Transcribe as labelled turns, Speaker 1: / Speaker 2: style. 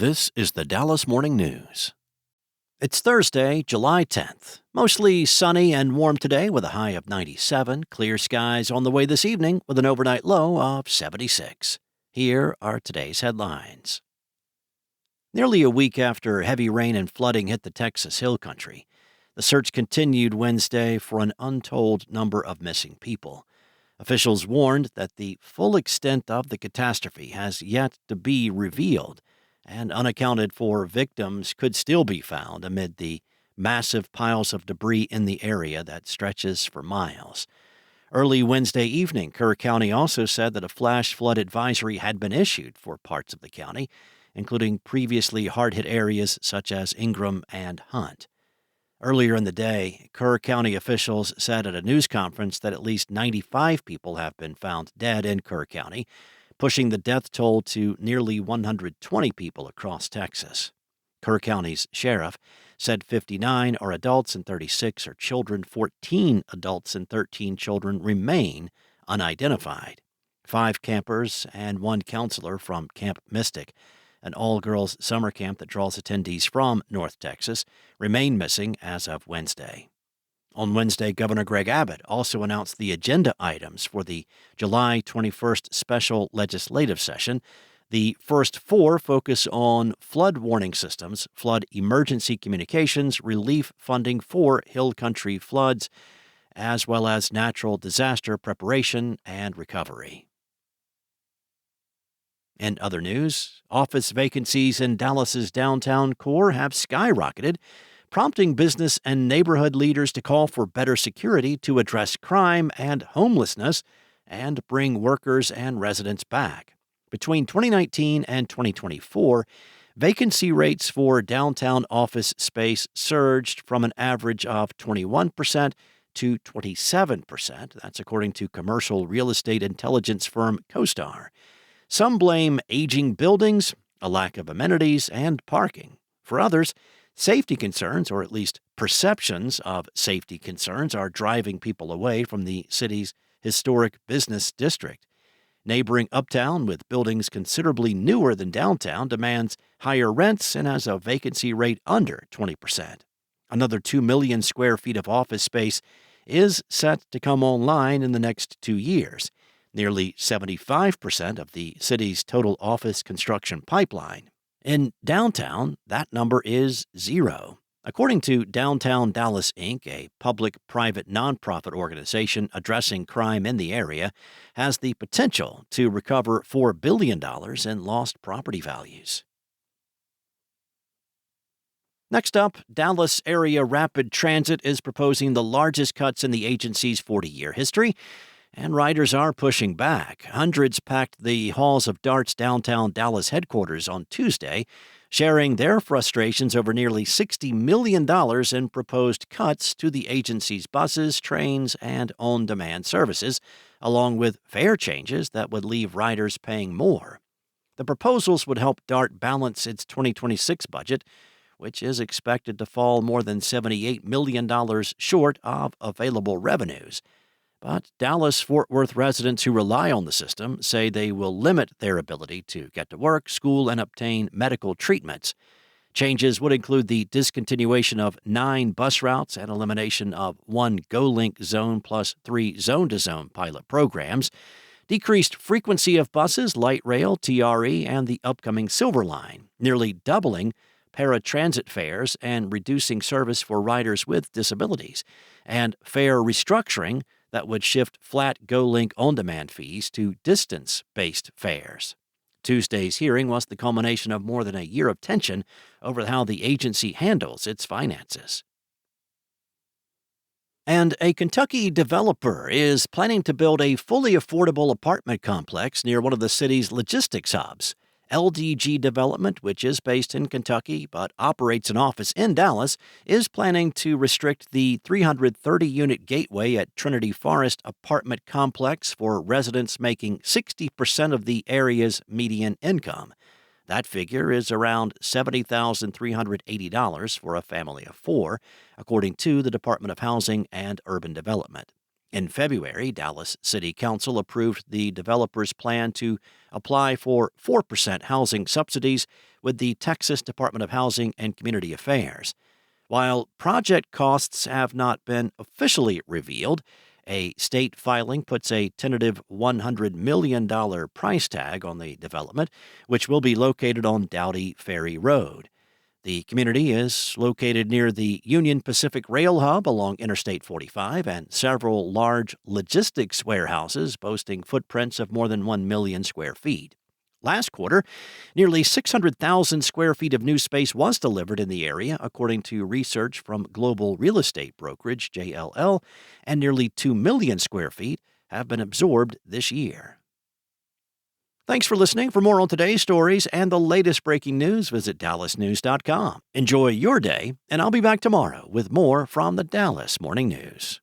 Speaker 1: This is the Dallas Morning News. It's Thursday, July 10th. Mostly sunny and warm today with a high of 97. Clear skies on the way this evening with an overnight low of 76. Here are today's headlines. Nearly a week after heavy rain and flooding hit the Texas Hill Country, the search continued Wednesday for an untold number of missing people. Officials warned that the full extent of the catastrophe has yet to be revealed, and unaccounted for victims could still be found amid the massive piles of debris in the area that stretches for miles. Early Wednesday evening, Kerr County also said that a flash flood advisory had been issued for parts of the county, including previously hard-hit areas such as Ingram and Hunt. Earlier in the day, Kerr County officials said at a news conference that at least 95 people have been found dead in Kerr County, pushing the death toll to nearly 120 people across Texas. Kerr County's sheriff said 59 are adults and 36 are children. 14 adults and 13 children remain unidentified. 5 campers and 1 counselor from Camp Mystic, an all-girls summer camp that draws attendees from North Texas, remain missing as of Wednesday. On Wednesday, Governor Greg Abbott also announced the agenda items for the July 21st special legislative session. The first 4 focus on flood warning systems, flood emergency communications, relief funding for Hill Country floods, as well as natural disaster preparation and recovery. In other news, office vacancies in Dallas's downtown core have skyrocketed, prompting business and neighborhood leaders to call for better security to address crime and homelessness and bring workers and residents back. Between 2019 and 2024, vacancy rates for downtown office space surged from an average of 21% to 27%. That's according to commercial real estate intelligence firm CoStar. Some blame aging buildings, a lack of amenities, and parking. For others, safety concerns, or at least perceptions of safety concerns, are driving people away from the city's historic business district. Neighboring Uptown, with buildings considerably newer than downtown, demands higher rents and has a vacancy rate under 20%. Another 2 million square feet of office space is set to come online in the next 2 years, nearly 75% of the city's total office construction pipeline. In downtown, that number is 0. According to Downtown Dallas, Inc., a public-private nonprofit organization addressing crime in the area, has the potential to recover $4 billion in lost property values. Next up, Dallas Area Rapid Transit is proposing the largest cuts in the agency's 40-year history, and riders are pushing back. Hundreds packed the halls of DART's downtown Dallas headquarters on Tuesday, sharing their frustrations over nearly $60 million in proposed cuts to the agency's buses, trains, and on-demand services, along with fare changes that would leave riders paying more. The proposals would help DART balance its 2026 budget, which is expected to fall more than $78 million short of available revenues. But Dallas-Fort Worth residents who rely on the system say they will limit their ability to get to work, school, and obtain medical treatments. Changes would include the discontinuation of 9 bus routes and elimination of 1 GoLink zone plus 3 zone-to-zone pilot programs, decreased frequency of buses, light rail, TRE, and the upcoming Silver Line, nearly doubling paratransit fares and reducing service for riders with disabilities, and fare restructuring that would shift flat GoLink on-demand fees to distance-based fares. Tuesday's hearing was the culmination of more than a year of tension over how the agency handles its finances. And a Kentucky developer is planning to build a fully affordable apartment complex near one of the city's logistics hubs. LDG Development, which is based in Kentucky but operates an office in Dallas, is planning to restrict the 330-unit Gateway at Trinity Forest apartment complex for residents making 60% of the area's median income. That figure is around $70,380 for a family of 4, according to the Department of Housing and Urban Development. In February, Dallas City Council approved the developer's plan to apply for 4% housing subsidies with the Texas Department of Housing and Community Affairs. While project costs have not been officially revealed, a state filing puts a tentative $100 million price tag on the development, which will be located on Dowdy Ferry Road. The community is located near the Union Pacific Rail Hub along Interstate 45 and several large logistics warehouses boasting footprints of more than 1 million square feet. Last quarter, nearly 600,000 square feet of new space was delivered in the area, according to research from global real estate brokerage JLL, and nearly 2 million square feet have been absorbed this year. Thanks for listening. For more on today's stories and the latest breaking news, visit dallasnews.com. Enjoy your day, and I'll be back tomorrow with more from the Dallas Morning News.